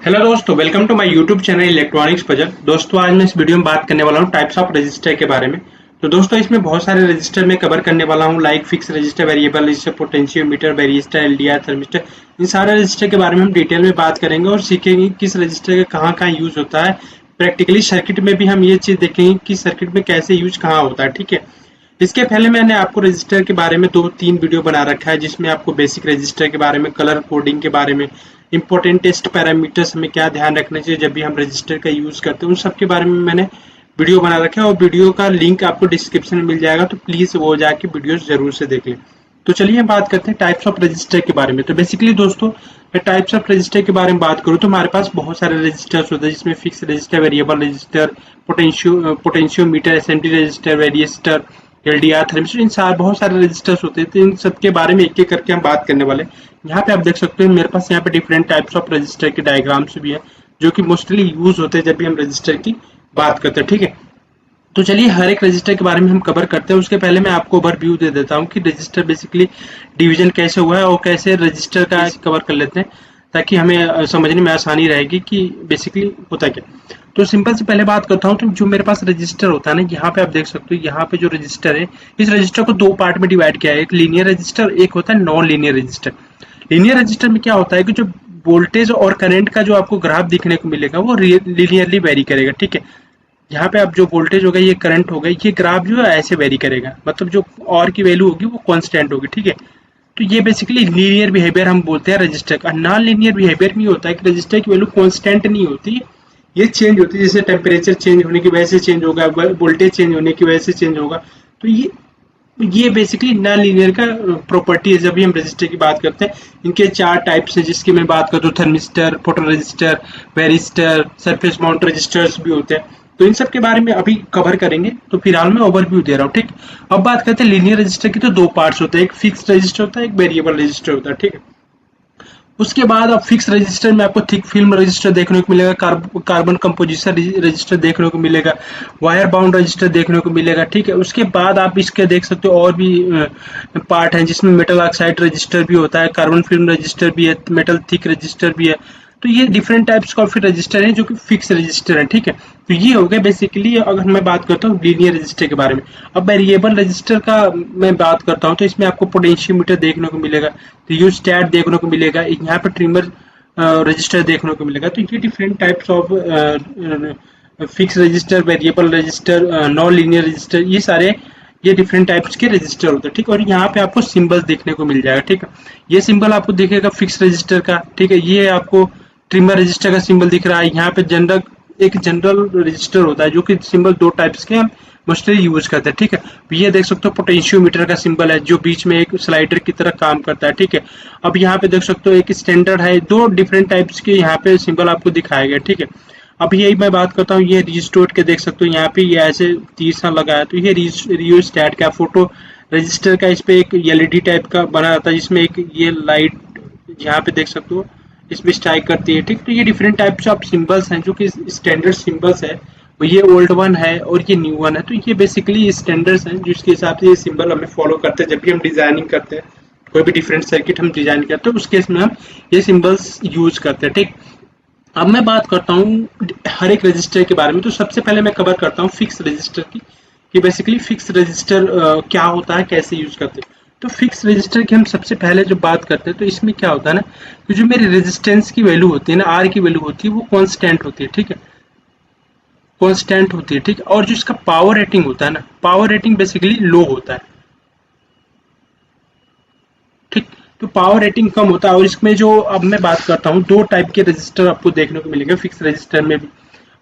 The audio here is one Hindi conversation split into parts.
हेलो दोस्तों, welcome to my YouTube channel electronics puzzle. दोस्तों, आज मैं इस वीडियो में बात करने वाला हूँ टाइप्स ऑफ रजिस्टर के बारे में। तो दोस्तों, इसमें बहुत सारे रजिस्टर में कवर करने वाला हूँ, like fix resistor, variable resistor, potentiometer, varistor, LDR, thermistor. इन सारे रजिस्टर के बारे में हम डिटेल में बात करेंगे और सीखेंगे किस रजिस्टर का कहाँ कहाँ यूज होता है। प्रैक्टिकली सर्किट में भी हम ये चीज देखेंगे कि सर्किट में कैसे यूज कहाँ होता है। ठीक है, इसके पहले मैंने आपको रजिस्टर के बारे में 2-3 वीडियो बना रखा है, जिसमें आपको बेसिक रजिस्टर के बारे में, कलर कोडिंग के बारे में, इंपॉर्टेंट टेस्ट पैरामीटर्स हमें क्या ध्यान रखना चाहिए जब भी हम रजिस्टर का यूज करते हैं, उन सब के बारे में मैंने वीडियो बना रखा है और वीडियो का लिंक आपको डिस्क्रिप्शन में मिल जाएगा, तो प्लीज वो जाके वीडियो जरूर से देख लें। तो चलिए हम बात करते हैं टाइप्स ऑफ रजिस्टर के बारे में। तो बेसिकली दोस्तों, मैं टाइप्स ऑफ रजिस्टर के बारे में बात करूँ तो हमारे पास बहुत सारे रजिस्टर्स होते हैं, जिसमें fix resistor, variable resistor, potentiometer, SMT resistor, varistor, LDR, thermistor, इन सारे बहुत सारे रजिस्टर्स होते हैं। तो इन सब के बारे में एक एक करके हम बात करने वाले हैं। यहाँ पे आप देख सकते हैं मेरे पास यहाँ पे डिफरेंट टाइप्स ऑफ रजिस्टर के डायग्राम्स भी है, जो कि मोस्टली यूज होते हैं जब भी हम रजिस्टर की बात करते हैं। ठीक है, तो चलिए हर एक रजिस्टर के बारे में हम कवर करते हैं। उसके पहले मैं आपको ओवरव्यू दे देता हूँ कि रजिस्टर बेसिकली डिवीजन कैसे हुआ है और कैसे रजिस्टर का कवर कर लेते हैं, ताकि हमें समझने में आसानी रहेगी कि बेसिकली होता क्या। तो सिंपल से पहले बात करता हूँ, तो जो मेरे पास रजिस्टर होता है ना, यहाँ पे आप देख सकते हो, यहाँ पे जो रजिस्टर है, इस रजिस्टर को दो पार्ट में डिवाइड किया है। एक लीनियर रजिस्टर, एक होता है non linear register. Linear register में क्या होता है कि जो वोल्टेज और करंट का जो आपको ग्राफ दिखने को मिलेगा वो लीनियरली वेरी करेगा। ठीक है, यहाँ पे आप जो वोल्टेज होगा, ये करंट होगा, ये ग्राफ जो है ऐसे वेरी करेगा, मतलब जो और की वैल्यू होगी वो कांस्टेंट होगी। ठीक है, तो ये बेसिकली लीनियर बिहेवियर हम बोलते हैं रजिस्टर का। नॉन लीनियर बिहेवियर में होता है कि रजिस्टर की वैल्यू कांस्टेंट नहीं होती, ये चेंज होती है। जैसे टेम्परेचर चेंज होने की वजह से चेंज होगा, वोल्टेज चेंज होने की वजह से चेंज होगा। तो ये बेसिकली नॉन लीनियर का प्रॉपर्टी है। जब भी हम रजिस्टर की बात करते हैं, इनके 4 टाइप्स हैं, जिसकी मैं बात करता हूँ, thermistor, photo resistor, varistor, surface mount resistors भी होते हैं। तो इन सब के बारे में अभी कवर करेंगे। तो फिलहाल मैं ओवरव्यू दे रहा हूँ। ठीक, अब बात करते हैं लीनियर रजिस्टर की। तो 2 पार्ट्स होते हैं, एक फिक्स रजिस्टर होता है, एक वेरिएबल रजिस्टर होता है। ठीक है, उसके बाद अब फिक्स रजिस्टर में आपको थिक फिल्म रजिस्टर देखने को मिलेगा, कार्बन कंपोजिशन रजिस्टर देखने को मिलेगा, वायर बाउंड रजिस्टर देखने को मिलेगा। ठीक है, उसके बाद आप इसके देख सकते हो और भी पार्ट हैं, जिसमें मेटल ऑक्साइड रजिस्टर भी होता है, कार्बन फिल्म रजिस्टर भी है, मेटल थिक रजिस्टर भी है। तो ये डिफरेंट टाइप्स का फिर रजिस्टर है जो कि फिक्स रजिस्टर है। ठीक है, तो ये हो गया बेसिकली। अगर मैं बात करता हूँ लीनियर रजिस्टर के बारे में, अब वेरिएबल रजिस्टर का मैं बात करता हूँ, तो इसमें आपको पोटेंशियोमीटर देखने को मिलेगा, रियोस्टैट देखने को मिलेगा, यहाँ पे ट्रिमर रजिस्टर देखने को मिलेगा। तो ये different types of fix resistor, variable register, non linear register, ये सारे ये डिफरेंट टाइप्स के रजिस्टर होते हैं। ठीक, और यहाँ पे आपको सिंबल देखने को मिल जाएगा। ठीक है, ये सिंबल आपको दिखेगा फिक्स रजिस्टर का। ठीक है, ये आपको ट्रिमर रजिस्टर का सिंबल दिख रहा है। यहाँ पे एक जनरल रजिस्टर होता है, जो कि सिंबल 2 टाइप्स के हम मोस्टली यूज करते हैं। ठीक है, ये देख सकते हो पोटेंशियोमीटर का सिंबल है, जो बीच में एक स्लाइडर की तरह काम करता है। ठीक है, अब यहाँ पे देख सकते हो एक स्टैंडर्ड है, 2 डिफरेंट टाइप्स के यहाँ पे सिंबल आपको दिखाया गया। ठीक है, अब यही मैं बात करता हूँ, ये रिस्टोर के देख सकते हो, यहाँ पे ये ऐसे 30 लगा है। तो ये रियोस्टैट का, फोटो रजिस्टर का, इस पे एक एलईडी टाइप का बना रहता है, जिसमें एक ये लाइट यहाँ पे देख सकते हो, इसमें स्ट्राइक करती है। ठीक, तो ये डिफरेंट टाइप्स ऑफ सिंबल्स हैं, जो कि स्टैंडर्ड सिंबल्स है, वो ये ओल्ड वन है और ये न्यू वन है। तो ये बेसिकली स्टैंडर्ड्स हैं, जिसके हिसाब से ये सिंबल हमें फॉलो करते हैं जब भी हम डिजाइनिंग करते हैं, कोई भी डिफरेंट सर्किट हम डिजाइन करते हैं, उस केस में हम ये सिंबल्स यूज करते हैं। ठीक, अब मैं बात करता हूँ हर एक रजिस्टर के बारे में। तो सबसे पहले मैं कवर करता हूँ फिक्स रजिस्टर की, कि बेसिकली फिक्स रजिस्टर क्या होता है, कैसे यूज करते हैं। तो फिक्स रजिस्टर की हम सबसे पहले जब बात करते हैं, तो इसमें क्या होता है ना, कि जो मेरी रेजिस्टेंस की वैल्यू होती है ना, आर की वैल्यू होती है, वो कांस्टेंट होती है। ठीक है, कांस्टेंट होती है। ठीक है, और जो इसका पावर रेटिंग होता है ना, पावर रेटिंग बेसिकली लो होता है। ठीक, तो पावर रेटिंग कम होता है। और इसमें जो अब मैं बात करता हूँ, 2 टाइप के रजिस्टर आपको देखने को मिलेंगे फिक्स रजिस्टर में भी।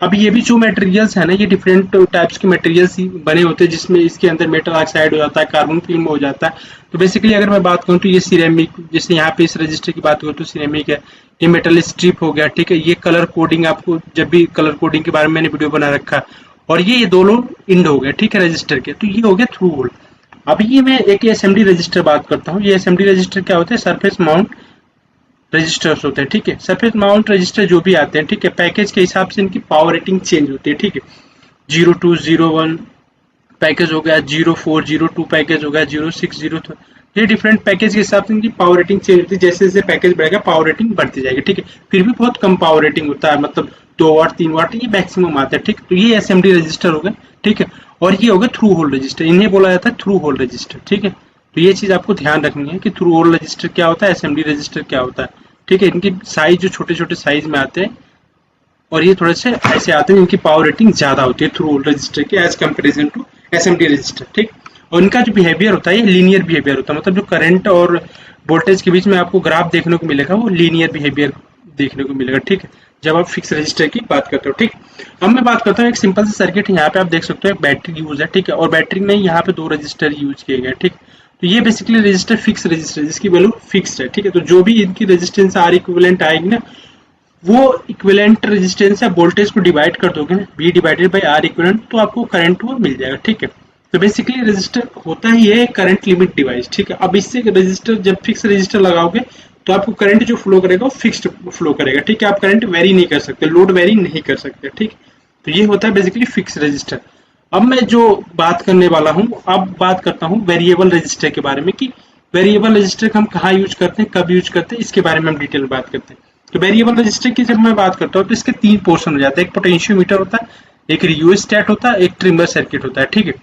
अब ये भी जो मटेरियल्स है ना, ये डिफरेंट टाइप्स के मटेरियल्स बने होते हैं, जिसमें इसके अंदर मेटल ऑक्साइड हो जाता है, कार्बन फिल्म हो जाता है। तो बेसिकली अगर मैं बात करूँ तो ये सिरेमिक, जैसे यहाँ पे इस रजिस्टर की बात करूँ तो सिरेमिक है, ये मेटल स्ट्रिप हो गया। ठीक है, ये कलर कोडिंग, आपको जब भी कलर कोडिंग के बारे में मैंने वीडियो बना रखा है। और ये दोनों इंड हो गए, ठीक है, रजिस्टर के। तो ये हो गया थ्रू होल। अभी ये मैं एक एसएमडी रजिस्टर बात करता हूँ। ये एसएमडी रजिस्टर क्या होता है, सरफेस माउंट रजिस्टर्स होते हैं। ठीक है, सरफेस माउंट रजिस्टर जो भी आते हैं, ठीक है, पैकेज के हिसाब से इनकी पावर रेटिंग चेंज होती है। ठीक है, 0201 पैकेज हो गया, 0402 पैकेज हो गया, 0603 ये डिफरेंट पैकेज के हिसाब से इनकी पावर रेटिंग चेंज होती है, जैसे जैसे पैकेज बढ़ेगा पावर रेटिंग बढ़ती जाएगी, ठीक है। फिर भी बहुत कम पावर रेटिंग होता है, मतलब 2 वाट 3 वाट ये मैक्सिमम आता है, ठीक। तो ये एसएमडी रजिस्टर हो गए, ठीक है। और ये हो गया थ्रू होल रजिस्टर, इन्हें बोला जाता है थ्रू होल रजिस्टर, ठीक है। तो ये चीज आपको ध्यान रखनी है कि थ्रू होल रजिस्टर क्या होता है, एसएमडी रजिस्टर क्या होता है, ठीक है। इनकी साइज जो छोटे छोटे साइज में आते हैं और ये थोड़े से ऐसे आते हैं, इनकी पावर रेटिंग ज्यादा होती है थ्रू होल रजिस्टर की as comparison to SMD resistor, ठीक। और इनका जो बिहेवियर होता है ये लीनियर बिहेवियर होता है, मतलब जो करंट और वोल्टेज के बीच में आपको ग्राफ देखने को मिलेगा वो लीनियर बिहेवियर देखने को मिलेगा, ठीक है, जब आप फिक्स रजिस्टर की बात करते हो, ठीक। अब मैं बात करता हूँ एक सिंपल सी सर्किट, यहाँ पे आप देख सकते हो एक बैटरी यूज है, ठीक है, और बैटरी में यहाँ पे 2 रजिस्टर यूज किए गए, ठीक। तो ये बेसिकली रजिस्टर फिक्स रजिस्टर जिसकी वैल्यू फिक्स है, ठीक है। तो जो भी इनकी रेजिस्टेंस आर इक्विवेलेंट आएगी ना, वो इक्विवेलेंट रेजिस्टेंस या वोल्टेज को डिवाइड कर दोगे ना, V divided by R equivalent, तो आपको करंट वो मिल जाएगा, ठीक है। तो बेसिकली रजिस्टर होता ही है करंट लिमिट डिवाइस, ठीक है। अब इससे रजिस्टर जब फिक्स रजिस्टर लगाओगे तो आपको करंट जो फ्लो करेगा वो फिक्स्ड फ्लो करेगा, ठीक है। आप करंट वेरी नहीं कर सकते, लोड वेरी नहीं कर सकते, ठीक। तो ये होता है बेसिकली फिक्स रजिस्टर। अब मैं जो बात करने वाला हूँ, अब बात करता हूँ वेरिएबल रजिस्टर के बारे में, कि वेरिएबल रजिस्टर हम कहाँ यूज करते हैं, कब यूज करते हैं, इसके बारे में हम डिटेल में बात करते हैं। तो वेरिएबल रजिस्टर की जब मैं बात करता हूँ तो इसके 3 पोर्शन हो जाते हैं, एक पोटेंशियोमीटर होता है, एक रियोस्टेट होता है, एक ट्रिमर सर्किट होता है, ठीक है।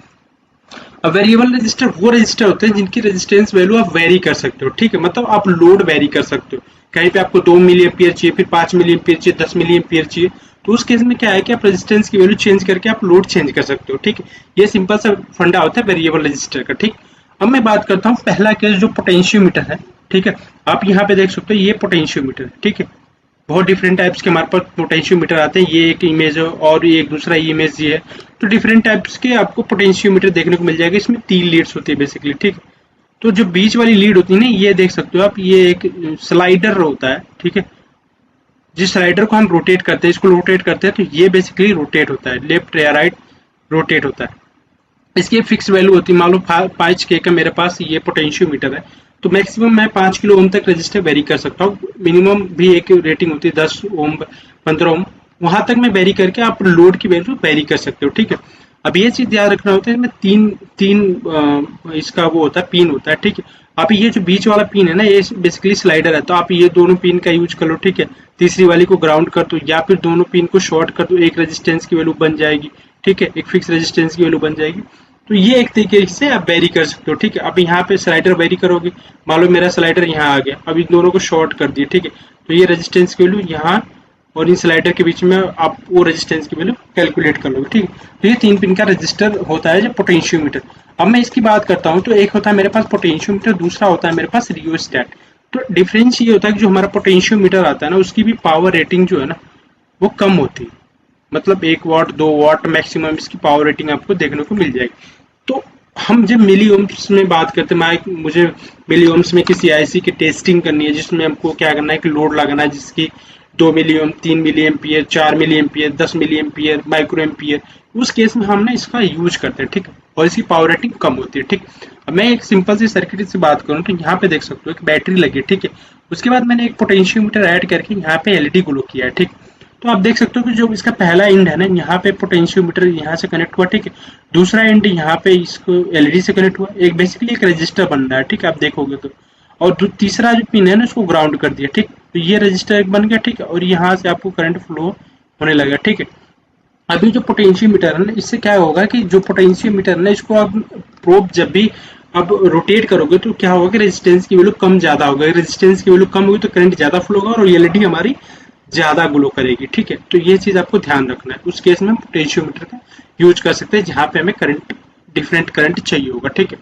अब वेरिएबल रजिस्टर वो रजिस्टर होते हैं जिनकी रेजिस्टेंस वैल्यू आप वेरी कर सकते हो, ठीक है, मतलब आप लोड वेरी कर सकते हो। कहीं पे आपको 2 मिली एम्पियर चाहिए, फिर 5 मिली एम्पियर चाहिए, 10 मिली एम्पियर चाहिए, तो उस केस में क्या है कि आप रेजिस्टेंस की वैल्यू चेंज करके आप लोड चेंज कर सकते हो, ठीक है। ये सिंपल सा फंडा होता है वेरिएबल रजिस्टर का, ठीक। अब मैं बात करता हूँ पहला केस जो पोटेंशियोमीटर है, ठीक है। आप यहाँ पे देख सकते हो ये पोटेंशियोमीटर है, ठीक है। बहुत डिफरेंट टाइप्स के हमारे पास पोटेंशियोमीटर आते हैं, ये एक इमेज है और ये एक दूसरा इमेज ये है। तो डिफरेंट टाइप्स के आपको पोटेंशियोमीटर देखने को मिल जाएगा, इसमें 3 लीड्स होती है बेसिकली, ठीक। तो जो बीच वाली लीड होती है ना, ये देख सकते हो आप, ये एक स्लाइडर होता है, ठीक है। जिस स्लाइडर को हम रोटेट करते हैं, इसको रोटेट करते हैं, तो ये बेसिकली रोटेट होता है, लेफ्ट या राइट रोटेट होता है। इसकी फिक्स वैल्यू होती है, मान लो 5K का मेरे पास ये पोटेंशियोमीटर है, तो मैक्सिमम मैं 5 किलो ओम तक रजिस्टर वेरी कर सकता हूँ। मिनिमम भी एक रेटिंग होती है 10 ओम 15 ओम, वहां तक मैं वेरी करके आप लोड की वैल्यू वेरी कर सकते हो, ठीक है। अब ये चीज ध्यान रखना होता है, इसमें तीन तीन इसका वो होता है, पिन होता है, ठीक है। आप ये जो बीच वाला पिन है ना, ये बेसिकली स्लाइडर है, तो आप ये दोनों पिन का यूज कर लो, ठीक है। तीसरी वाली को ग्राउंड कर दो या फिर दोनों पिन को शॉर्ट कर दो, एक रेजिस्टेंस की वैल्यू बन जाएगी, ठीक है, एक फिक्स रेजिस्टेंस की वैल्यू बन जाएगी। तो ये एक तरीके से आप वेरी कर सकते हो, ठीक है। अब यहाँ पे स्लाइडर वेरी करोगे, मान लो मेरा स्लाइडर यहाँ आ गया, अब इन दोनों को शॉर्ट कर दिया, ठीक है। तो ये रेजिस्टेंस की वैल्यू यहाँ और इन स्लाइडर के बीच में आप वो रेजिस्टेंस की वैल्यू कैलकुलेट कर लोगे, ठीक है। तो ये 3 पिन का रजिस्टर होता है जो पोटेंशियोमीटर। अब मैं इसकी बात करता हूँ, तो एक होता है मेरे पास पोटेंशियोमीटर, दूसरा होता है मेरे पास रियोस्टेट। तो डिफरेंस ये होता है कि जो हमारा पोटेंशियोमीटर आता है ना, उसकी भी पावर रेटिंग जो है ना वो कम होती है, मतलब 1 वाट 2 वाट मैक्सिमम इसकी पावर रेटिंग आपको देखने को मिल जाएगी। तो हम जब मिली ओम्स में बात करते हैं, मुझे मिली ओम्स में किसी आईसी की टेस्टिंग करनी है जिसमें हमको क्या करना है कि लोड लगाना है जिसकी 2 milli ohm 3 milli ampere 4 milli ampere 10 milli ampere micro ampere, उस केस में हम ना इसका यूज करते हैं, ठीक है, और इसकी पावर रेटिंग कम होती है, ठीक। अब मैं एक सिंपल सी सर्किट से बात करूँ तो यहाँ पे देख सकते हो एक बैटरी लगी है, ठीक है। उसके बाद मैंने एक पोटेंशियोमीटर ऐड करके यहाँ पे एलईडी ग्लो किया है, ठीक। तो आप देख सकते हो कि जो इसका पहला एंड है ना, यहाँ पे पोटेंशियोमीटर यहाँ से कनेक्ट हुआ, ठीक है। दूसरा एंड यहाँ पे इसको एलईडी से कनेक्ट हुआ, एक बेसिकली एक रजिस्टर बन रहा है, ठीक है, आप देखोगे तो। और तीसरा जो पिन है ना उसको ग्राउंड कर दिया, ठीक। तो ये रजिस्टर एक बन गया, ठीक है, और यहाँ से आपको करंट फ्लो होने लगा, ठीक है। अभी जो पोटेंशियोमीटर है ना, इससे क्या होगा कि जो पोटेंशियोमीटर है ना, इसको आप प्रोब जब भी अब रोटेट करोगे तो क्या होगा कि रेजिस्टेंस की वैल्यू कम ज्यादा होगा, रेजिस्टेंस की वैल्यू कम होगी तो करंट ज्यादा फ्लो होगा और एलईडी हमारी ज्यादा ग्लो करेगी, ठीक है। तो ये चीज आपको ध्यान रखना है, उस केस में हम पोटेंशियोमीटर का यूज कर सकते हैं जहां पे हमें करंट डिफरेंट करंट चाहिए होगा, ठीक है।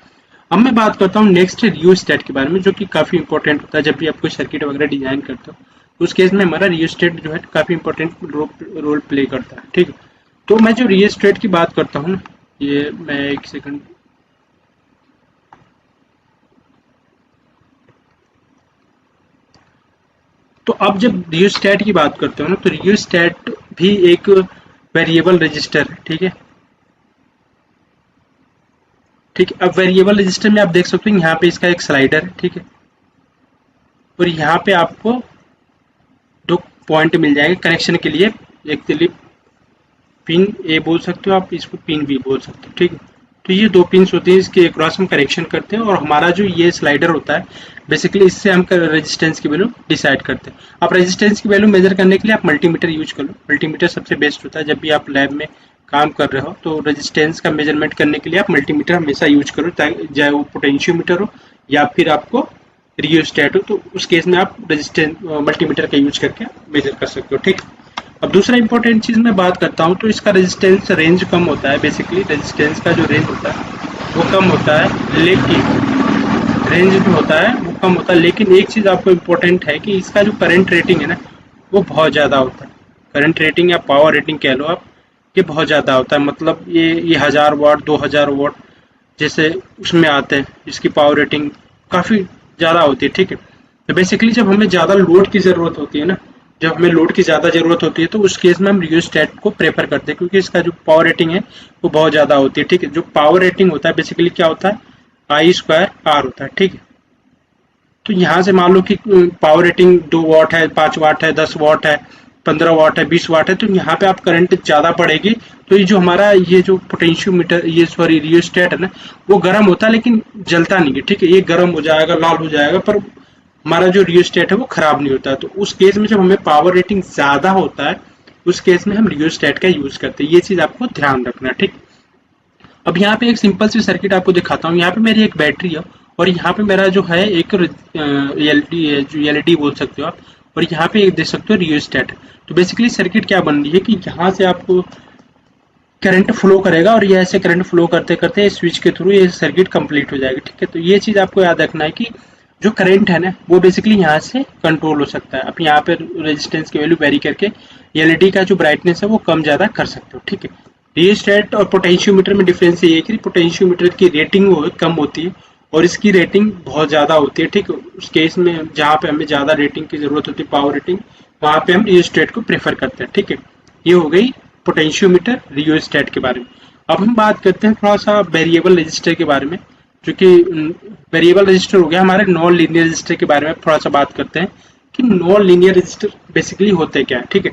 अब मैं बात करता हूँ नेक्स्ट रियोस्टेट के बारे में, जो कि काफी इंपॉर्टेंट होता है जब भी आप कोई सर्किट वगैरह डिजाइन करते हो, तो उस केस में हमारा रियोस्टेट जो है काफी इंपॉर्टेंट रोल प्ले करता है, ठीक है। तो मैं जो रियोस्टेट की बात करता हूँ, ये मैं एक सेकंड, तो अब जब रियोस्टेट की बात करते हो ना, तो रियोस्टेट भी एक वेरिएबल रजिस्टर है, ठीक है। ठीक है, अब वेरिएबल रजिस्टर में आप देख सकते हो यहाँ पे इसका एक स्लाइडर है, ठीक है, और यहाँ पे आपको 2 पॉइंट मिल जाएंगे कनेक्शन के लिए, एक के लिए पिन ए बोल सकते हो आप, इसको पिन बी बोल सकते हो, ठीक है। तो ये 2 पिन्स होते हैं, इसके क्रॉस हम कनेक्शन करते हैं और हमारा जो ये स्लाइडर होता है बेसिकली इससे हम रेजिस्टेंस की वैल्यू डिसाइड करते हैं। अब रेजिस्टेंस की वैल्यू मेजर करने के लिए आप मल्टीमीटर यूज कर लो। मल्टीमीटर सबसे बेस्ट होता है जब भी आप लैब में काम कर रहे हो, तो रेजिस्टेंस का मेजरमेंट करने के लिए आप मल्टीमीटर हमेशा यूज करो, चाहे वो पोटेंशियोमीटर हो या फिर आपको रियोस्टेट हो, तो उस केस में आप रेजिस्टेंस मल्टीमीटर का यूज करके मेजर कर सकते हो। ठीक। अब दूसरा इंपॉर्टेंट चीज मैं बात करता हूँ, तो इसका रेजिस्टेंस रेंज कम होता है। बेसिकली रेजिस्टेंस का जो रेंज होता है वो कम होता है, लेकिन रेंज जो होता है वो कम होता है, लेकिन एक चीज आपको इम्पोर्टेंट है कि इसका जो करंट रेटिंग है ना वो बहुत ज्यादा होता है। करंट रेटिंग या पावर रेटिंग कह लो आप, ये बहुत ज्यादा होता है। मतलब ये 1000 वाट 2000 वाट जैसे उसमें आते हैं, इसकी पावर रेटिंग काफी ज्यादा होती है। ठीक है। तो बेसिकली जब हमें ज्यादा लोड की जरूरत होती है ना, जब हमें लोड की ज्यादा जरूरत होती है, तो उस केस में हम रियोस्टेट को प्रेफर करते हैं, क्योंकि इसका जो पावर रेटिंग है वो बहुत ज्यादा होती है। ठीक है। जो पावर रेटिंग होता है बेसिकली क्या होता है, I² R होता है। ठीक है। तो यहाँ से मान लो कि पावर रेटिंग 2 वाट है, 5 वाट है, 10 वाट है, 15 वाट है, 20 वाट है, तो यहाँ पे आप करंट ज्यादा पड़ेगी, तो ये जो हमारा ये जो पोटेंशियोमीटर ये सॉरी रियोस्टेट है ना वो गर्म होता है लेकिन जलता नहीं है। ठीक है। ये गर्म हो जाएगा, लाल हो जाएगा, पर हमारा जो रियोस्टेट है वो खराब नहीं होता है। तो उस केस में जब हमें पावर रेटिंग ज्यादा होता है उस केस में हम रियोस्टेट का यूज करते हैं। ये चीज आपको ध्यान रखना। ठीक। अब यहाँ पे एक सिंपल सी सर्किट आपको दिखाता हूँ। यहाँ पे मेरी एक बैटरी है और यहाँ पे मेरा जो है एक एलईडी बोल सकते हो आप, और यहाँ पे एक देख सकते हो रियोस्टेट। तो बेसिकली सर्किट क्या बन रही है कि यहाँ से आपको करंट फ्लो करेगा और ये ऐसे करंट फ्लो करते करते स्विच के थ्रू ये सर्किट कंप्लीट हो जाएगी। ठीक है। तो ये चीज आपको याद रखना है कि जो करंट है ना वो बेसिकली यहाँ से कंट्रोल हो सकता है। आप यहाँ पे रेजिस्टेंस की वैल्यू वेरी करके एलईडी का जो ब्राइटनेस है वो कम ज्यादा कर सकते हो। ठीक है। रियोस्टेट और पोटेंशियोमीटर में डिफरेंस ये है कि पोटेंशियोमीटर की रेटिंग वो कम होती है और इसकी रेटिंग बहुत ज्यादा होती है। ठीक है। उस केस में जहाँ पे हमें ज्यादा रेटिंग की जरूरत होती है, पावर रेटिंग, वहां पे हम रियोस्टेट को प्रेफर करते हैं। ठीक है। ये हो गई पोटेंशियोमीटर रियोस्टेट के बारे में। अब हम बात करते हैं थोड़ा सा वेरिएबल रजिस्टर के बारे में, जो कि वेरिएबल रजिस्टर हो गया। हमारे नॉन लीनियर रजिस्टर के बारे में थोड़ा सा बात करते हैं कि नॉन लीनियर रजिस्टर बेसिकली होते क्या है। ठीक है।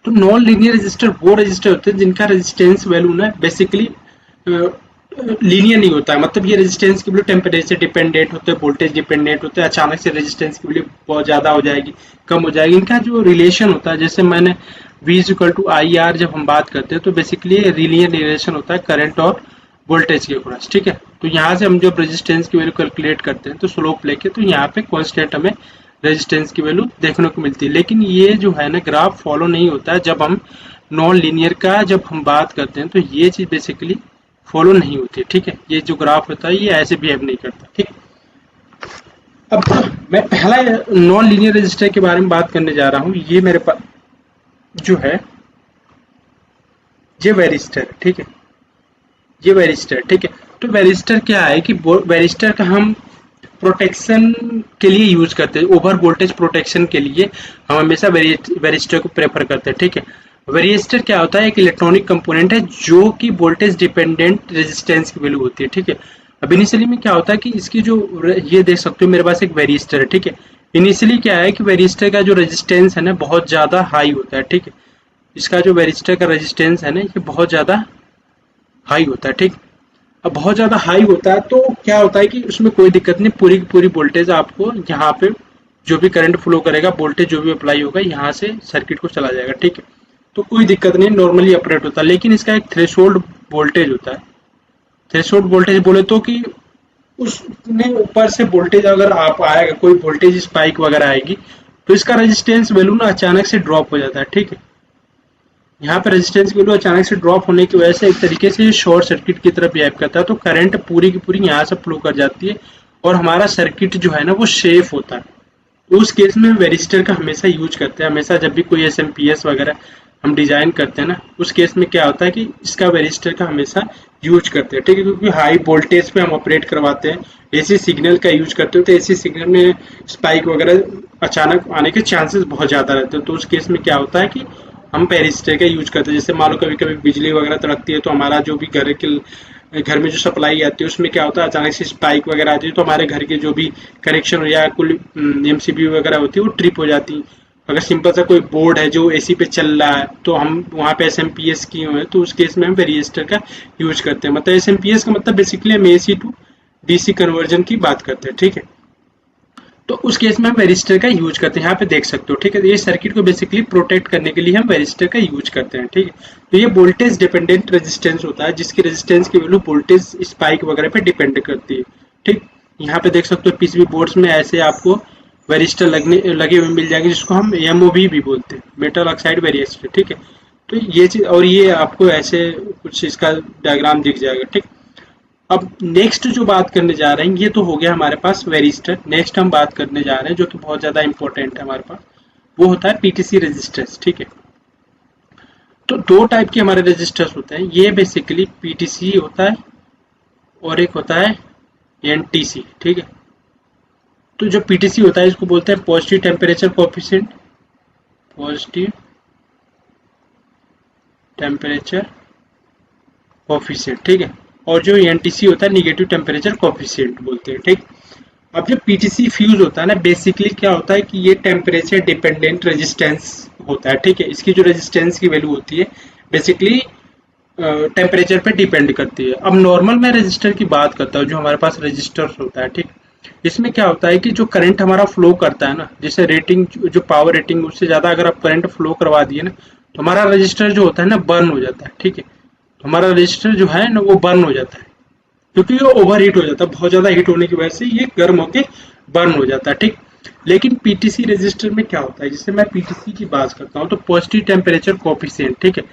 तो नॉन लीनियर रजिस्टर वो रजिस्टर होते हैं जिनका रेजिस्टेंस वैल्यू ना बेसिकली लीनियर नहीं होता है। मतलब ये रेजिस्टेंस की वैल्यू टेम्परेचर डिपेंडेंट होते हैं, वोल्टेज डिपेंडेंट होते हैं। अचानक से रेजिस्टेंस की वैल्यू बहुत ज्यादा हो जाएगी, कम हो जाएगी। इनका जो रिलेशन होता है, जैसे मैंने V=IR जब हम बात करते हैं तो बेसिकली लीनियर रिलेशन होता है करंट और वोल्टेज के क्रॉस। ठीक है। तो यहाँ से हम जब रेजिस्टेंस की वैल्यू कैलकुलेट करते हैं तो स्लोप लेके तो यहाँ पे कांस्टेंट हमें रेजिस्टेंस की वैल्यू देखने को मिलती है। लेकिन ये जो है ना ग्राफ फॉलो नहीं होता है जब हम नॉन लीनियर का जब हम बात करते हैं, तो ये चीज बेसिकली फॉलो नहीं होती है। ठीक है। ये जो ग्राफ होता है ये ऐसे बिहेव नहीं करता। ठीक। अब मैं पहला नॉन लीनियर रजिस्टर के बारे में बात करने जा रहा हूँ। ये मेरे पास जो है ये वेरिस्टर। ठीक है। ये वेरिस्टर। ठीक है। तो वेरिस्टर क्या है कि वेरिस्टर का हम प्रोटेक्शन के लिए यूज करते हैं, ओवर वोल्टेज प्रोटेक्शन के लिए हम हमेशा वेरिस्टर को प्रेफर करते हैं। ठीक है। वेरिस्टर क्या होता है, एक इलेक्ट्रॉनिक कंपोनेंट है जो कि वोल्टेज डिपेंडेंट रेजिस्टेंस की वैल्यू होती है। ठीक है। अब इनिशियली में क्या होता है कि इसकी जो ये देख सकते हो मेरे पास एक वेरिस्टर है। ठीक है। इनिशियली क्या है कि वेरिस्टर का जो रेजिस्टेंस है ना बहुत ज्यादा हाई होता है। ठीक है। इसका जो वेरिस्टर का रेजिस्टेंस है ना ये बहुत ज्यादा हाई होता है। ठीक। अब बहुत ज्यादा हाई होता है तो क्या होता है कि उसमें कोई दिक्कत नहीं, पूरी की पूरी वोल्टेज आपको यहाँ पे जो भी करंट फ्लो करेगा, वोल्टेज जो भी अप्लाई होगा यहाँ से सर्किट को चला जाएगा। ठीक है। तो कोई दिक्कत नहीं, नॉर्मली ऑपरेट होता है। लेकिन इसका एक थ्रेशोल्ड वोल्टेज होता है। थ्रेशोल्ड वोल्टेज बोले तो कि उसने ऊपर से वोल्टेज अगर आप आएगा, कोई वोल्टेज स्पाइक वगैरह आएगी तो इसका रेजिस्टेंस वैल्यू ना अचानक से ड्रॉप हो जाता है। ठीक है। यहाँ पे रेजिस्टेंस वैल्यू अचानक से ड्रॉप होने की वजह से एक तरीके से शॉर्ट सर्किट की तरफ बिहेव करता है, तो करंट पूरी की पूरी यहाँ से फ्लो कर जाती है और हमारा सर्किट जो है ना वो सेफ होता है। तो उस केस में वेरिस्टर का हमेशा यूज करते हैं। हमेशा जब भी कोई एसएमपीएस वगैरह हम डिजाइन करते हैं ना उस केस में क्या होता है कि इसका वेरिस्टर का हमेशा यूज करते हैं। ठीक है। क्योंकि हाई वोल्टेज पे हम ऑपरेट करवाते हैं, एसी सिग्नल का यूज करते हो, तो एसी सिग्नल में स्पाइक वगैरह अचानक आने के चांसेस बहुत ज्यादा रहते हैं। तो उस केस में क्या होता है कि हम वेरिस्टर का यूज करते हैं। जैसे मान लो कभी कभी बिजली वगैरह तड़कती है तो हमारा जो भी घर में जो सप्लाई आती है उसमें क्या होता है अचानक से स्पाइक वगैरह आती है, तो हमारे घर के जो भी कनेक्शन या कुल एमसीबी वगैरह होती है वो ट्रिप हो जाती है। अगर सिंपल सा कोई बोर्ड है जो एसी पे चल रहा है तो हम वहाँ पे एसएमपीएस किए हुए हैं, तो उस केस में हम वेरिएस्टर का यूज करते हैं। मतलब एसएमपीएस का मतलब बेसिकली हम एसी टू डीसी कन्वर्जन की बात करते हैं, ठीक है। तो उस केस में हम वेरिस्टर का यूज करते हैं, यहाँ पे देख सकते हो, ठीक है। ये सर्किट को बेसिकली प्रोटेक्ट करने के लिए हम वेरिस्टर का यूज करते हैं, ठीक है। तो ये वोल्टेज डिपेंडेंट रेजिस्टेंस होता है, जिसकी रेजिस्टेंस की वैल्यू वोल्टेज स्पाइक वगैरह पे डिपेंड करती है, ठीक। यहाँ पे देख सकते हो पीसीबी बोर्ड्स में ऐसे आपको वेरिस्टर लगे हुए मिल जाएंगे, जिसको हम एमओवी भी बोलते हैं, मेटल ऑक्साइड वेरिस्टर, ठीक है। तो ये चीज, और ये आपको ऐसे कुछ इसका डायग्राम दिख जाएगा, ठीक। अब नेक्स्ट जो बात करने जा रहे हैं, ये तो हो गया हमारे पास वेरिस्टर। नेक्स्ट हम बात करने जा रहे हैं जो कि बहुत ज्यादा इंपॉर्टेंट है हमारे पास, वो होता है पीटीसी रेजिस्टर्स, ठीक है। तो दो टाइप के हमारे रेजिस्टर्स होते हैं, ये बेसिकली पीटीसी होता है और एक होता है एनटीसी, ठीक है। तो जो पीटीसी होता है इसको बोलते हैं positive temperature coefficient, positive temperature coefficient, ठीक है। और जो एनटीसी होता है निगेटिव टेम्परेचर कोएफिशिएंट बोलते हैं, ठीक। अब जो पीटीसी फ्यूज होता है ना, बेसिकली क्या होता है कि ये टेम्परेचर डिपेंडेंट रेजिस्टेंस होता है, ठीक है। इसकी जो रेजिस्टेंस की वैल्यू होती है बेसिकली टेम्परेचर पे डिपेंड करती है। अब नॉर्मल मैं रजिस्टर की बात करता हूँ, जो हमारे पास रजिस्टर होता है, ठीक। इसमें क्या होता है कि जो करंट हमारा फ्लो करता है ना, जैसे रेटिंग जो पावर रेटिंग उससे ज्यादा अगर आप करंट फ्लो करवा दिए ना, तो हमारा रजिस्टर जो होता है ना बर्न हो जाता है, ठीक है। तो हमारा रजिस्टर जो है ना वो बर्न हो जाता है, क्योंकि ये ओवर हीट हो जाता है, बहुत ज्यादा हीट होने की वजह से ये गर्म होके बर्न हो जाता है, ठीक। लेकिन पीटीसी रेजिस्टर में क्या होता है, जैसे मैं पीटीसी की बात करता हूँ, तो पॉजिटिव टेम्परेचर कोएफिशिएंट, ठीक है।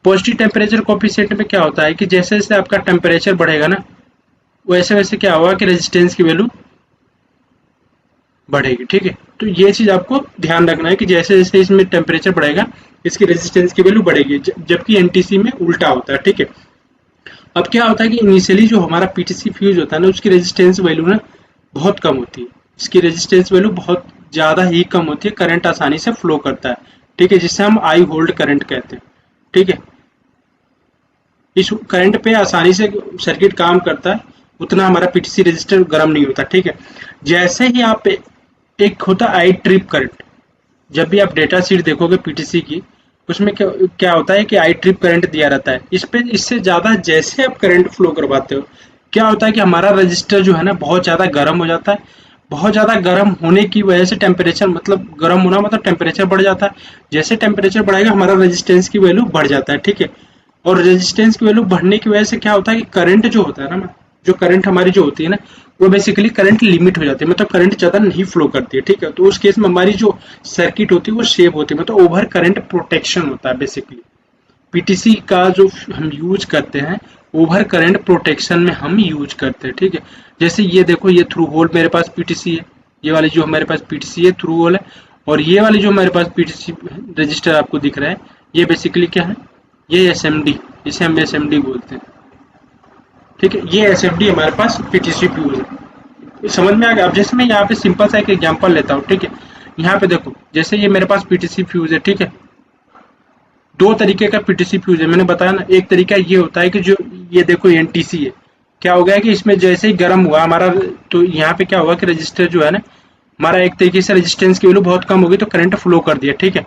पॉजिटिव टेम्परेचर कोएफिशिएंट में क्या होता है कि जैसे जैसे आपका टेम्परेचर बढ़ेगा ना, वैसे वैसे क्या होगा कि रेजिस्टेंस की वैल्यू बढ़ेगी, ठीक है। तो ये चीज आपको ध्यान रखना है कि जैसे जैसे इसमें टेम्परेचर बढ़ेगा इसकी रेजिस्टेंस की वैल्यू बढ़ेगी, जबकि एनटीसी में उल्टा होता है, ठीक है। अब क्या होता है कि इनिशियली जो हमारा पीटीसी फ्यूज होता है ना, उसकी रेजिस्टेंस वैल्यू ना बहुत कम होती है, इसकी रेजिस्टेंस वैल्यू बहुत ज्यादा ही कम होती है, करंट आसानी से फ्लो करता है, ठीक है, जिससे हम आई होल्ड करंट कहते हैं, ठीक है। इस करंट पे आसानी से सर्किट काम करता है, उतना हमारा पीटीसी रेजिस्टर गर्म नहीं होता, ठीक है। जैसे ही आप एक होता है आई ट्रिप करंट, जब भी आप डेटा शीट देखोगे पीटीसी की, उसमें क्या क्या होता है कि आई ट्रिप करंट दिया रहता है। इस पे इससे ज्यादा जैसे आप करंट फ्लो करवाते हो, क्या होता है कि हमारा रजिस्टर जो है ना बहुत ज्यादा गर्म हो जाता है। बहुत ज्यादा गर्म होने की वजह से टेम्परेचर, मतलब गर्म होना मतलब टेम्परेचर बढ़ जाता है। जैसे टेम्परेचर बढ़ेगा हमारा रेजिस्टेंस की वैल्यू बढ़ जाता है, ठीक है। और रेजिस्टेंस की वैल्यू बढ़ने की वजह से क्या होता है कि करंट जो होता है ना, जो करंट हमारी जो होती है ना, वो बेसिकली करंट लिमिट हो जाती है, मतलब करंट ज्यादा नहीं फ्लो करती है, ठीक है। तो उस केस में हमारी जो सर्किट होती है वो सेव होती है, मतलब ओवर करंट प्रोटेक्शन होता है बेसिकली। पीटीसी का जो हम यूज करते हैं ओवर करंट प्रोटेक्शन में हम यूज करते हैं, ठीक है। जैसे ये देखो, ये थ्रू होल मेरे पास पीटीसी है, ये वाली जो हमारे पास पीटीसी है थ्रू होल है, और ये वाली जो हमारे पास पीटीसी रजिस्टर आपको दिख रहा है, ये बेसिकली क्या है, ये एसएमडी, इसे हम एसएमडी बोलते हैं, ठीक है। ये एसएमडी हमारे पास पीटीसी फ्यूज है, समझ में आ गया। अब जैसे मैं यहाँ पे सिंपल सा एक एग्जांपल लेता हूँ, ठीक है। यहाँ पे देखो, जैसे ये मेरे पास पीटीसी फ्यूज है, ठीक है। दो तरीके का पीटीसी फ्यूज है, मैंने बताया ना। एक तरीका ये होता है कि जो ये देखो एनटीसी है, क्या हो गया कि इसमें जैसे ही गर्म हुआ हमारा, तो यहाँ पे क्या हुआ कि रजिस्टर जो है ना हमारा एक तरीके से रेजिस्टेंस की वैल्यू बहुत कम होगी, तो करंट फ्लो कर दिया, ठीक है।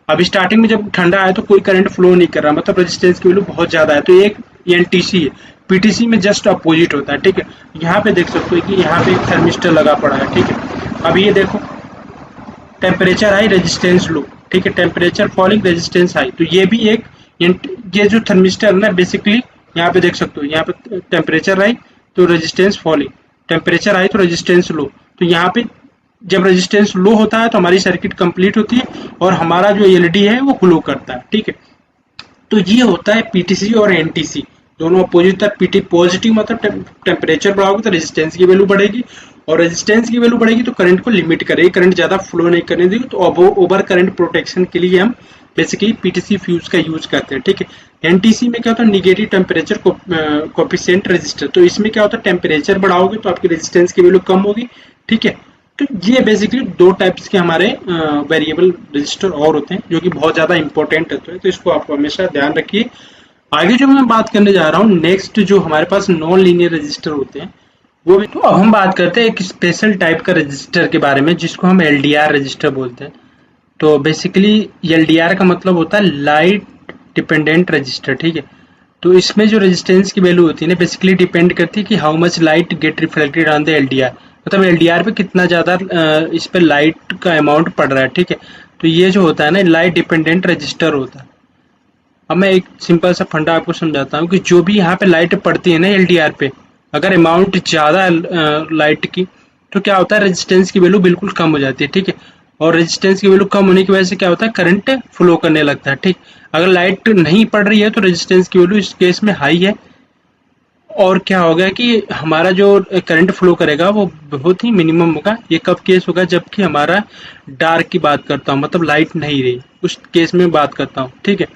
अब स्टार्टिंग में जब ठंडा आया तो कोई करंट फ्लो नहीं कर रहा, मतलब रेजिस्टेंस की वैल्यू बहुत ज्यादा है, तो एक एनटीसी है। पीटीसी में जस्ट अपोजिट होता है, ठीक है। यहाँ पे देख सकते हो कि यहाँ पे एक थर्मिस्टर लगा पड़ा है, ठीक है। अब ये देखो, टेम्परेचर हाई रेजिस्टेंस लो, ठीक है, टेम्परेचर फॉलिंग रेजिस्टेंस हाई, तो ये भी एक, ये जो थर्मिस्टर है ना बेसिकली, यहाँ पे देख सकते हो, यहाँ पे टेम्परेचर हाई तो रेजिस्टेंस फॉलिंग, टेम्परेचर हाई तो रेजिस्टेंस लो। तो यहाँ पे जब रेजिस्टेंस लो होता है तो हमारी सर्किट कंप्लीट होती है और हमारा जो एलईडी है वो ग्लो करता है, ठीक है। तो ये होता है पीटीसी और एनटीसी, दोनों अपोजिट था। पीटी पॉजिटिव मतलब टेम्परेचर बढ़ाओगे तो रेजिस्टेंस की वैल्यू बढ़ेगी, और रेजिस्टेंस की वैल्यू बढ़ेगी तो करंट को लिमिट करेगी, करंट ज्यादा फ्लो नहीं करने देगी। तो अब ओवर करंट प्रोटेक्शन के लिए हम बेसिकली पीटीसी फ्यूज का यूज करते हैं, ठीक है। एनटीसी में क्या होता है, निगेटिव टेम्परेचर कोएफिशिएंट रेजिस्टर, तो इसमें क्या होता है, टेम्परेचर बढ़ाओगे तो आपकी रेजिस्टेंस की वैल्यू कम होगी, ठीक है। तो ये बेसिकली दो टाइप्स के हमारे वेरिएबल रजिस्टर और होते हैं, जो कि बहुत ज्यादा इंपॉर्टेंट होते हैं, तो इसको आप हमेशा ध्यान रखिए। आगे जो मैं बात करने जा रहा हूँ नेक्स्ट, जो हमारे पास नॉन लीनियर रजिस्टर होते हैं वो भी। तो अब हम बात करते हैं एक स्पेशल टाइप का रजिस्टर के बारे में, जिसको हम एलडीआर रजिस्टर बोलते हैं। तो बेसिकली एलडीआर का मतलब होता है लाइट डिपेंडेंट रजिस्टर, ठीक है। तो इसमें जो रेजिस्टेंस की वैल्यू होती है ना बेसिकली डिपेंड करती है कि how much light gate reflected on the LDR, मतलब एलडीआर पे कितना ज़्यादा इस पे लाइट का अमाउंट पड़ रहा है, ठीक है। तो ये जो होता है ना लाइट डिपेंडेंट रजिस्टर होता है। अब मैं एक सिंपल सा फंडा आपको समझाता हूँ कि जो भी यहाँ पे लाइट पड़ती है ना एलडीआर पे, अगर अमाउंट ज़्यादा लाइट की, तो क्या होता है रेजिस्टेंस की वैल्यू बिल्कुल कम हो जाती है, ठीक है। और रेजिस्टेंस की वैल्यू कम होने की वजह से क्या होता है करंट फ्लो करने लगता है, ठीक। अगर लाइट नहीं पड़ रही है तो रेजिस्टेंस की वैल्यू इस केस में हाई है, और क्या होगा कि हमारा जो करंट फ्लो करेगा वो बहुत ही मिनिमम होगा। ये कब केस होगा, जबकि हमारा डार्क की बात करता हूँ, मतलब लाइट नहीं रही, उस केस में बात करता हूँ, ठीक है।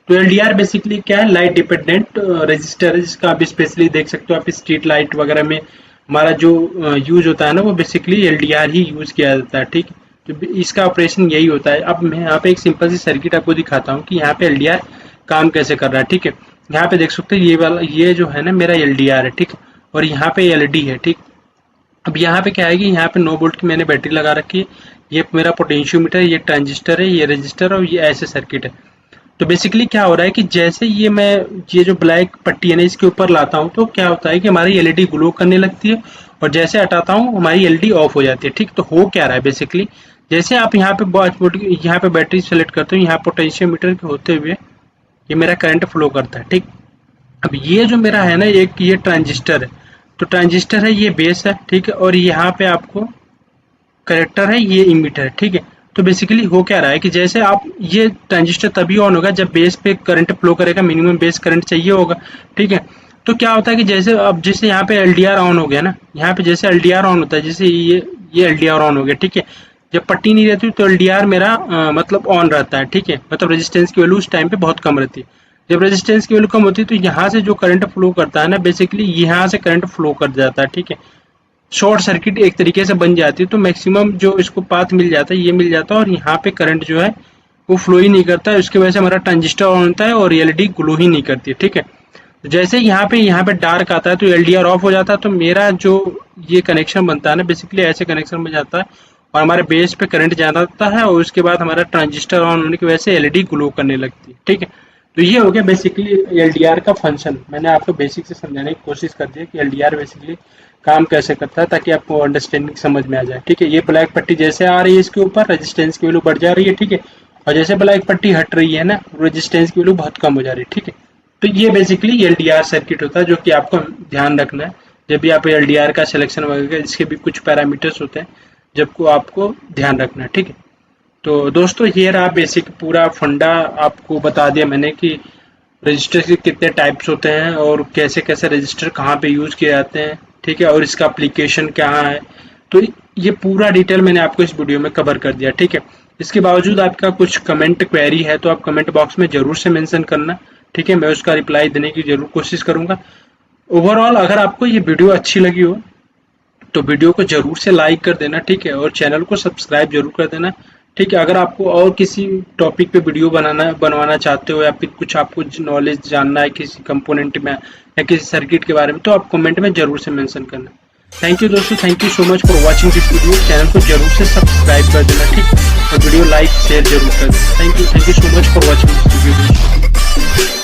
तो एलडीआर बेसिकली क्या है, लाइट डिपेंडेंट रजिस्टर है, जिसका आप स्पेशली देख सकते हो आप स्ट्रीट लाइट वगैरह में हमारा जो यूज होता है ना वो बेसिकली एलडीआर ही यूज किया जाता है, ठीक है। तो इसका ऑपरेशन यही होता है। अब मैं यहाँ पे एक सिंपल सी सर्किट आपको दिखाता हूँ कि यहाँ पे एलडीआर काम कैसे कर रहा है, ठीक है। यहाँ पे देख सकते हो ये वाला, ये जो है ना मेरा एलडीआर है, ठीक। और यहाँ पे एलईडी है, ठीक। अब यहाँ पे क्या है कि यहाँ पे 9 वोल्ट की मैंने बैटरी लगा रखी है, ये मेरा पोटेंशियोमीटर, ये ट्रांजिस्टर है, ये रजिस्टर और ये ऐसे सर्किट है। तो बेसिकली क्या हो रहा है कि जैसे ये जो ब्लैक पट्टी है ना इसके ऊपर लाता हूँ तो क्या होता है कि हमारी एलईडी ग्लो करने लगती है, और जैसे हटाता हूँ हमारी एलईडी ऑफ हो जाती है, ठीक। तो हो क्या रहा है बेसिकली, जैसे आप यहाँ पे 5 वोल्ट की यहाँ पे बैटरी सेलेक्ट करते हो, यहाँ पोटेंशियोमीटर के होते हुए ये मेरा करंट फ्लो करता है, ठीक। अब ये जो मेरा है ना एक ये ट्रांजिस्टर है, तो ट्रांजिस्टर है, ये बेस है, ठीक है। और यहाँ पे आपको कलेक्टर है, ये इमीटर है, ठीक है। तो बेसिकली हो क्या रहा है कि जैसे आप ये ट्रांजिस्टर तभी ऑन होगा जब बेस पे करंट फ्लो करेगा, मिनिमम बेस करंट चाहिए होगा, ठीक है। तो क्या होता है कि जैसे अब जैसे यहाँ पे एलडीआर ऑन हो गया ना, यहाँ पे जैसे एलडीआर ऑन होता है, जैसे ये एलडीआर ऑन हो गया, ठीक है। जब पट्टी नहीं रहती तो एलडीआर मेरा मतलब ऑन रहता है, ठीक है। मतलब रेजिस्टेंस की वैल्यू उस टाइम पे बहुत कम रहती है। जब रेजिस्टेंस की वैल्यू कम होती है तो यहाँ से जो करंट फ्लो करता है ना बेसिकली यहाँ से करंट फ्लो कर जाता है, ठीक है। शॉर्ट सर्किट एक तरीके से बन जाती है, तो मैक्सिमम जो इसको पाथ मिल जाता है ये मिल जाता है, और यहाँ पे करंट जो है वो फ्लो ही नहीं करता है। उसकी वजह से हमारा ट्रांजिस्टर ऑन होता है और एलईडी ग्लो ही नहीं करती है, ठीक है। तो जैसे यहाँ पे डार्क आता है तो एलडीआर ऑफ हो जाता है, तो मेरा जो ये कनेक्शन बनता है ना बेसिकली ऐसे कनेक्शन बन जाता है, और हमारे बेस पे करंट ज्यादा आता है, और उसके बाद हमारा ट्रांजिस्टर ऑन होने की वजह से एलईडी ग्लो करने लगती है, ठीक है। तो ये हो गया बेसिकली एलडीआर का फंक्शन। मैंने आपको बेसिक से समझाने की कोशिश कर दी है कि एलडीआर बेसिकली काम कैसे करता है, ताकि आपको अंडरस्टैंडिंग समझ में आ जाए, ठीक है। ये ब्लैक पट्टी जैसे आ रही है इसके ऊपर रेजिस्टेंस की वैल्यू बढ़ जा रही है, ठीक है। और जैसे ब्लैक पट्टी हट रही है ना रेजिस्टेंस की वैल्यू बहुत कम हो जा रही है, ठीक है। तो ये बेसिकली एलडीआर सर्किट होता है, जो कि आपको ध्यान रखना है जब भी आप एलडीआर का सिलेक्शन वगैरह, इसके भी कुछ पैरामीटर्स होते हैं जबको आपको ध्यान रखना है, ठीक है। तो दोस्तों ये रहा बेसिक पूरा फंडा, आपको बता दिया मैंने कि रजिस्टर के कितने टाइप्स होते हैं और कैसे कैसे रजिस्टर कहाँ पे यूज किए जाते हैं, ठीक है। और इसका एप्लीकेशन क्या है, तो ये पूरा डिटेल मैंने आपको इस वीडियो में कवर कर दिया, ठीक है। इसके बावजूद आपका कुछ कमेंट क्वेरी है तो आप कमेंट बॉक्स में जरूर से मेंशन करना, ठीक है। मैं उसका रिप्लाई देने की जरूर कोशिश करूंगा। ओवरऑल अगर आपको ये वीडियो अच्छी लगी हो तो वीडियो को जरूर से लाइक कर देना, ठीक है। और चैनल को सब्सक्राइब जरूर कर देना, ठीक है। अगर आपको और किसी टॉपिक पे वीडियो बनवाना चाहते हो, या फिर कुछ आपको नॉलेज जानना है किसी कंपोनेंट में या किसी सर्किट के बारे में, तो आप कमेंट में जरूर से मेंशन करना। थैंक यू दोस्तों, thank you so much for watching this video. Channel को जरूर से सब्सक्राइब कर देना, ठीक, और वीडियो लाइक शेयर जरूर कर देना। Thank you so much for watching this video.